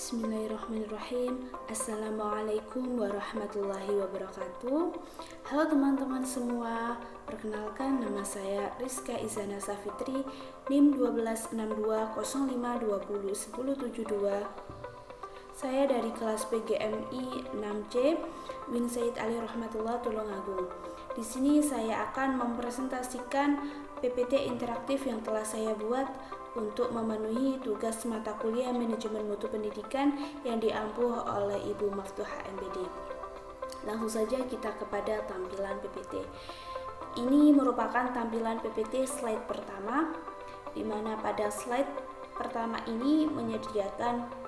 Bismillahirrahmanirrahim. Assalamualaikum warahmatullahi wabarakatuh. Halo teman-teman semua, perkenalkan nama saya Rizka Izana Safitri, NIM 126205201072. Saya dari kelas PGMI 6C, Win Said Ali Rahmatullah Tulungagung. Di sini saya akan mempresentasikan PPT interaktif yang telah saya buat untuk memenuhi tugas mata kuliah Manajemen Mutu Pendidikan yang diampuh oleh Ibu Maftuhah MPD. Langsung saja kita kepada tampilan PPT. Ini merupakan tampilan PPT slide pertama, di mana pada slide pertama ini menyediakan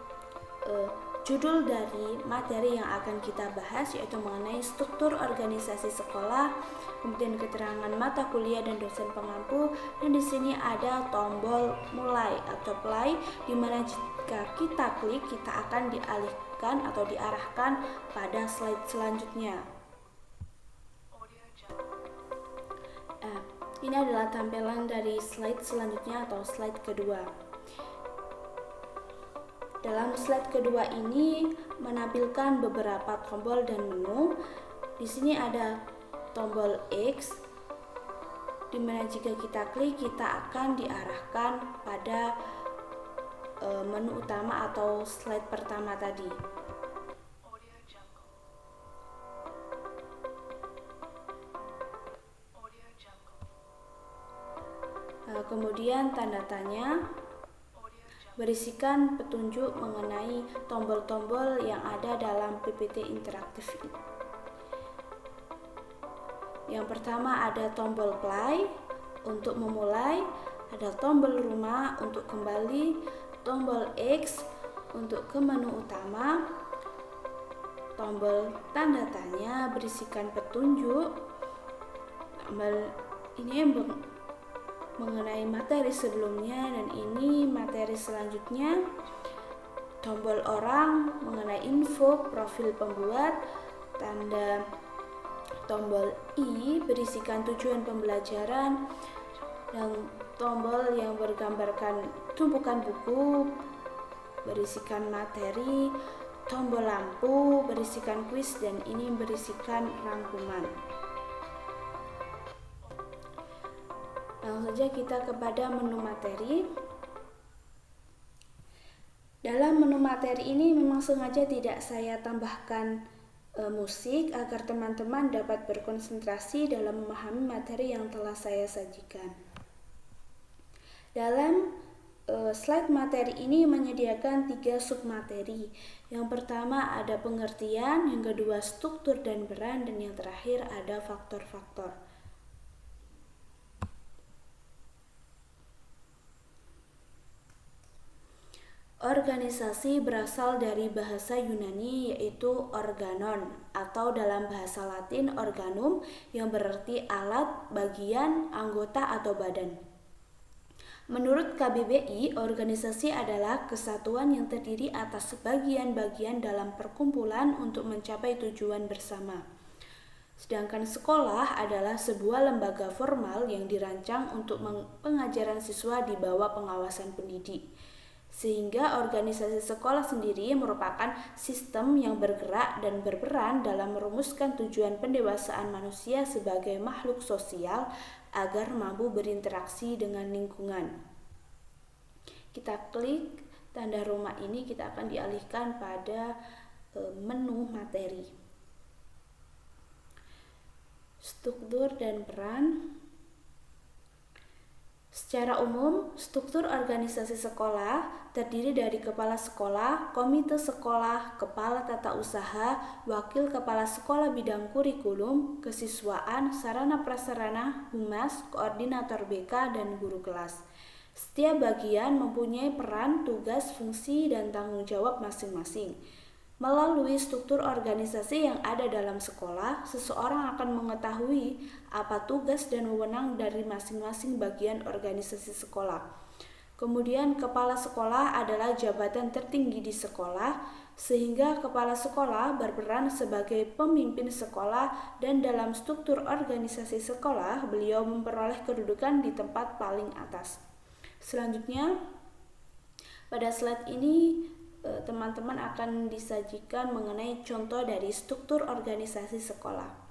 judul dari materi yang akan kita bahas, yaitu mengenai struktur organisasi sekolah, kemudian keterangan mata kuliah dan dosen pengampu, dan di sini ada tombol mulai atau play, di mana jika kita klik kita akan dialihkan atau diarahkan pada slide selanjutnya. Ini adalah tampilan dari slide selanjutnya atau slide kedua. Dalam slide kedua ini menampilkan beberapa tombol dan menu. Di sini ada tombol X, di mana jika kita klik kita akan diarahkan pada menu utama atau slide pertama tadi. Kemudian tanda tanya berisikan petunjuk mengenai tombol-tombol yang ada dalam PPT interaktif ini. Yang pertama ada tombol play untuk memulai, ada tombol rumah untuk kembali, tombol X untuk ke menu utama, tombol tanda tanya berisikan petunjuk, tombol ini mengenai materi sebelumnya, dan ini materi selanjutnya, tombol orang mengenai info profil pembuat, tanda tombol I berisikan tujuan pembelajaran, dan tombol yang bergambarkan tumpukan buku berisikan materi, tombol lampu berisikan kuis, dan ini berisikan rangkuman. Langsung saja kita kepada menu materi. Dalam menu materi ini memang sengaja tidak saya tambahkan musik agar teman-teman dapat berkonsentrasi dalam memahami materi yang telah saya sajikan. Dalam slide materi ini menyediakan 3 submateri. Yang pertama ada pengertian, yang kedua struktur dan peran, dan yang terakhir ada faktor-faktor. Organisasi berasal dari bahasa Yunani, yaitu organon, atau dalam bahasa Latin organum, yang berarti alat, bagian, anggota atau badan. Menurut KBBI, organisasi adalah kesatuan yang terdiri atas bagian-bagian dalam perkumpulan untuk mencapai tujuan bersama. Sedangkan sekolah adalah sebuah lembaga formal yang dirancang untuk pengajaran siswa di bawah pengawasan pendidik. Sehingga organisasi sekolah sendiri merupakan sistem yang bergerak dan berperan dalam merumuskan tujuan pendewasaan manusia sebagai makhluk sosial agar mampu berinteraksi dengan lingkungan. Kita klik tanda rumah ini, kita akan dialihkan pada menu materi. Struktur dan peran. Secara umum, struktur organisasi sekolah terdiri dari kepala sekolah, komite sekolah, kepala tata usaha, wakil kepala sekolah bidang kurikulum, kesiswaan, sarana prasarana, humas, koordinator BK, dan guru kelas. Setiap bagian mempunyai peran, tugas, fungsi, dan tanggung jawab masing-masing. Melalui struktur organisasi yang ada dalam sekolah, seseorang akan mengetahui apa tugas dan wewenang dari masing-masing bagian organisasi sekolah. Kemudian, kepala sekolah adalah jabatan tertinggi di sekolah, sehingga kepala sekolah berperan sebagai pemimpin sekolah, dan dalam struktur organisasi sekolah, beliau memperoleh kedudukan di tempat paling atas. Selanjutnya, pada slide ini teman-teman akan disajikan mengenai contoh dari struktur organisasi sekolah.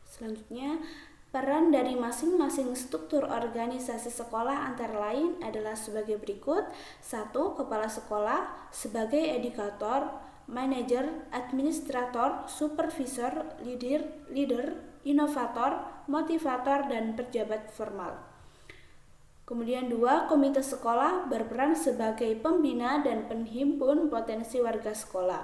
Selanjutnya, peran dari masing-masing struktur organisasi sekolah antara lain adalah sebagai berikut. 1. Kepala sekolah sebagai edukator, manajer, administrator, supervisor, leader, inovator, motivator, dan pejabat formal. Kemudian 2, komite sekolah berperan sebagai pembina dan penghimpun potensi warga sekolah.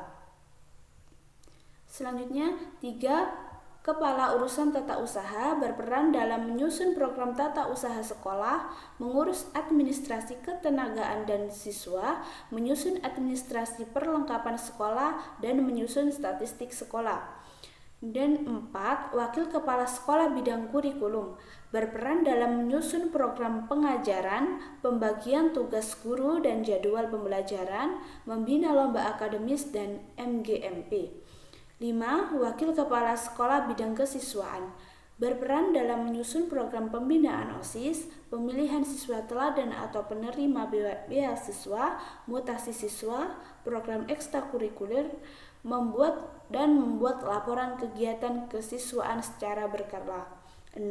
Selanjutnya 3, kepala urusan tata usaha berperan dalam menyusun program tata usaha sekolah, mengurus administrasi ketenagaan dan siswa, menyusun administrasi perlengkapan sekolah, dan menyusun statistik sekolah. Dan 4, wakil kepala sekolah bidang kurikulum berperan dalam menyusun program pengajaran, pembagian tugas guru dan jadwal pembelajaran, membina lomba akademis dan MGMP. 5, wakil kepala sekolah bidang kesiswaan berperan dalam menyusun program pembinaan OSIS, pemilihan siswa teladan atau penerima beasiswa, mutasi siswa, program ekstrakurikuler, membuat laporan kegiatan kesiswaan secara berkala. 6,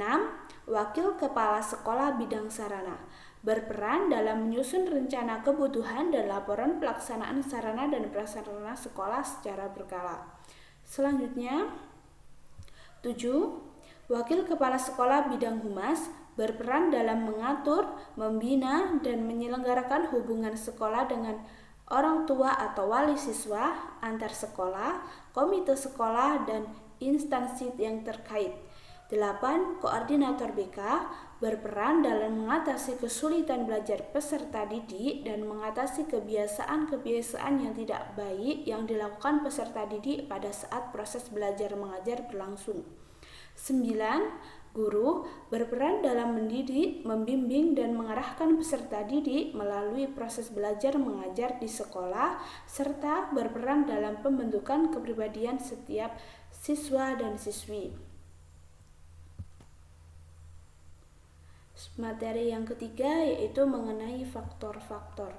wakil kepala sekolah bidang sarana berperan dalam menyusun rencana kebutuhan dan laporan pelaksanaan sarana dan prasarana sekolah secara berkala. Selanjutnya, 7, wakil kepala sekolah bidang humas berperan dalam mengatur, membina, dan menyelenggarakan hubungan sekolah dengan orang tua atau wali siswa, antar sekolah, komite sekolah, dan instansi yang terkait. 8, koordinator BK berperan dalam mengatasi kesulitan belajar peserta didik dan mengatasi kebiasaan-kebiasaan yang tidak baik yang dilakukan peserta didik pada saat proses belajar mengajar berlangsung. 9, guru berperan dalam mendidik, membimbing, dan mengarahkan peserta didik melalui proses belajar mengajar di sekolah, serta berperan dalam pembentukan kepribadian setiap siswa dan siswi. Materi yang ketiga yaitu mengenai faktor-faktor.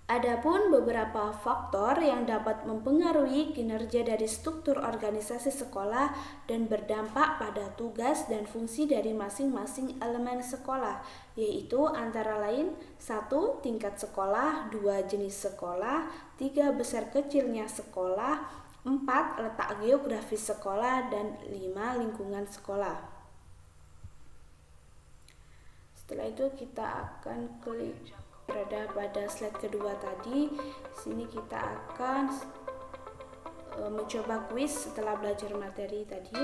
Adapun beberapa faktor yang dapat mempengaruhi kinerja dari struktur organisasi sekolah dan berdampak pada tugas dan fungsi dari masing-masing elemen sekolah, yaitu antara lain 1. Tingkat sekolah, 2. Jenis sekolah, 3. Besar kecilnya sekolah, 4. Letak geografis sekolah, dan 5. Lingkungan sekolah. Setelah itu kita akan klik berada pada slide kedua tadi. Sini kita akan mencoba kuis setelah belajar materi tadi.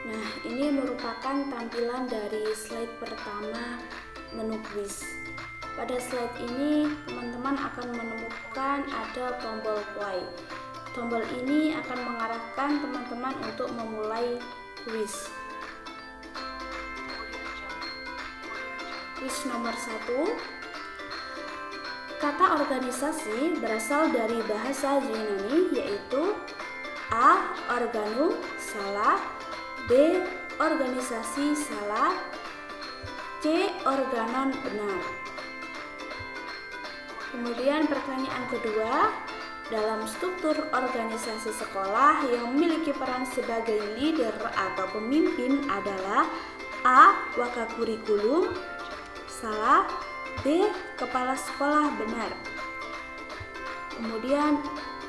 Nah, ini merupakan tampilan dari slide pertama menu kuis. Pada slide ini teman-teman akan menemukan ada tombol play. Tombol ini akan mengarahkan teman-teman untuk memulai kuis. Kuis nomor 1. Kata organisasi berasal dari bahasa Yunani, yaitu A. Organum, salah. B. Organisasi, salah. C. Organon, benar. Kemudian pertanyaan kedua, dalam struktur organisasi sekolah yang memiliki peran sebagai leader atau pemimpin adalah A. Wakakurikulum, salah. B. Kepala sekolah, benar. Kemudian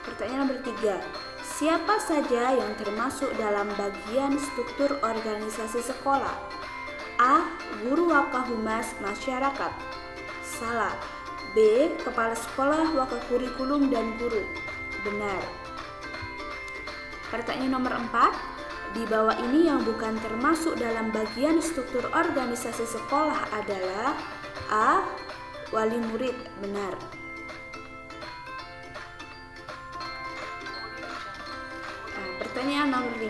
pertanyaan nomor 3, siapa saja yang termasuk dalam bagian struktur organisasi sekolah? A. Guru wakahumas masyarakat, salah. B. Kepala sekolah, wakakurikulum, dan guru, benar. Pertanyaan nomor 4, di bawah ini yang bukan termasuk dalam bagian struktur organisasi sekolah adalah A. Wali murid, benar. Nah, pertanyaan nomor 5,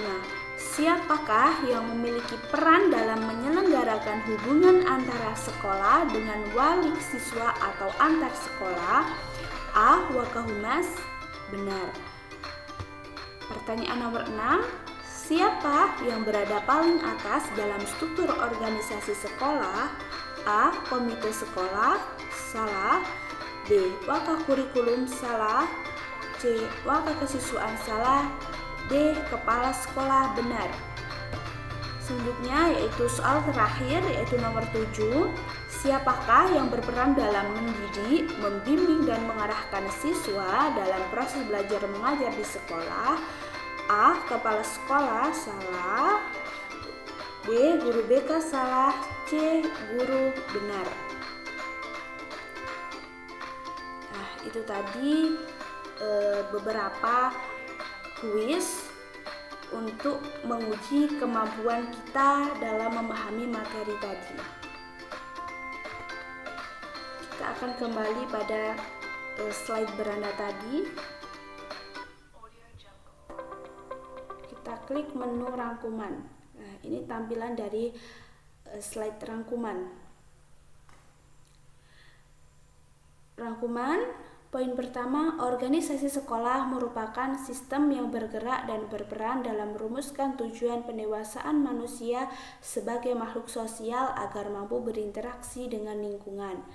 siapakah yang memiliki peran dalam menyelenggarakan hubungan antara sekolah dengan wali siswa atau antar sekolah? A. Wakahumas, benar. Pertanyaan nomor 6, siapa yang berada paling atas dalam struktur organisasi sekolah? A. Komite sekolah, salah. B. Wakaf kurikulum, salah. C. Wakaf kesiswaan, salah. D. Kepala sekolah, benar. Selanjutnya yaitu soal terakhir, yaitu nomor 7. Siapakah yang berperan dalam mendidik, membimbing, dan mengarahkan siswa dalam proses belajar mengajar di sekolah? A. Kepala sekolah, salah. B. Guru BK, salah. C. Guru, benar. Nah, itu tadi beberapa kuis untuk menguji kemampuan kita dalam memahami materi tadi. Kita akan kembali pada slide beranda tadi. Kita klik menu rangkuman. Nah, ini tampilan dari slide rangkuman. Rangkuman, poin pertama, organisasi sekolah merupakan sistem yang bergerak dan berperan dalam merumuskan tujuan pendewasaan manusia sebagai makhluk sosial agar mampu berinteraksi dengan lingkungan.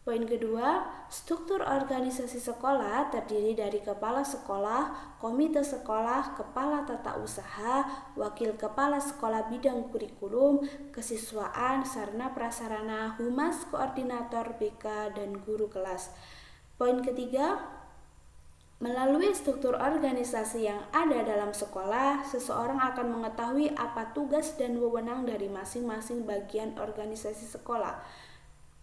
Poin kedua, struktur organisasi sekolah terdiri dari kepala sekolah, komite sekolah, kepala tata usaha, wakil kepala sekolah bidang kurikulum, kesiswaan, sarana prasarana, humas, koordinator BK, dan guru kelas. Poin ketiga, melalui struktur organisasi yang ada dalam sekolah, seseorang akan mengetahui apa tugas dan wewenang dari masing-masing bagian organisasi sekolah.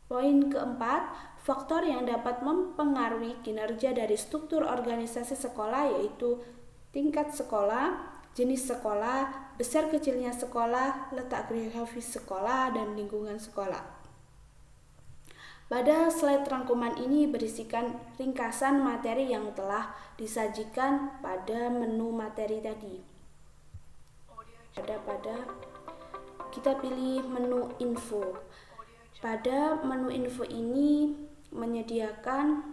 Poin keempat, faktor yang dapat mempengaruhi kinerja dari struktur organisasi sekolah yaitu tingkat sekolah, jenis sekolah, besar kecilnya sekolah, letak geografis sekolah, dan lingkungan sekolah. Pada slide rangkuman ini berisikan ringkasan materi yang telah disajikan pada menu materi tadi. Kita pilih menu info. Pada menu info ini menyediakan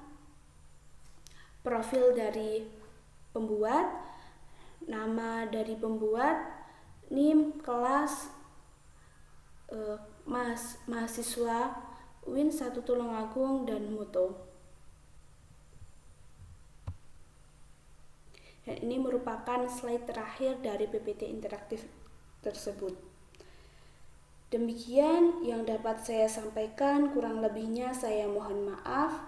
profil dari pembuat, nama dari pembuat, NIM, kelas, mahasiswa, UIN 1 Tulungagung, dan moto. Dan ini merupakan slide terakhir dari PPT interaktif tersebut. Demikian yang dapat saya sampaikan, kurang lebihnya saya mohon maaf.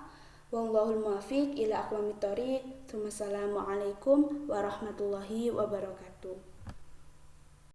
Wallahul muwaffiq ila aqwamit thoriq. Wassalamualaikum warahmatullahi wabarakatuh.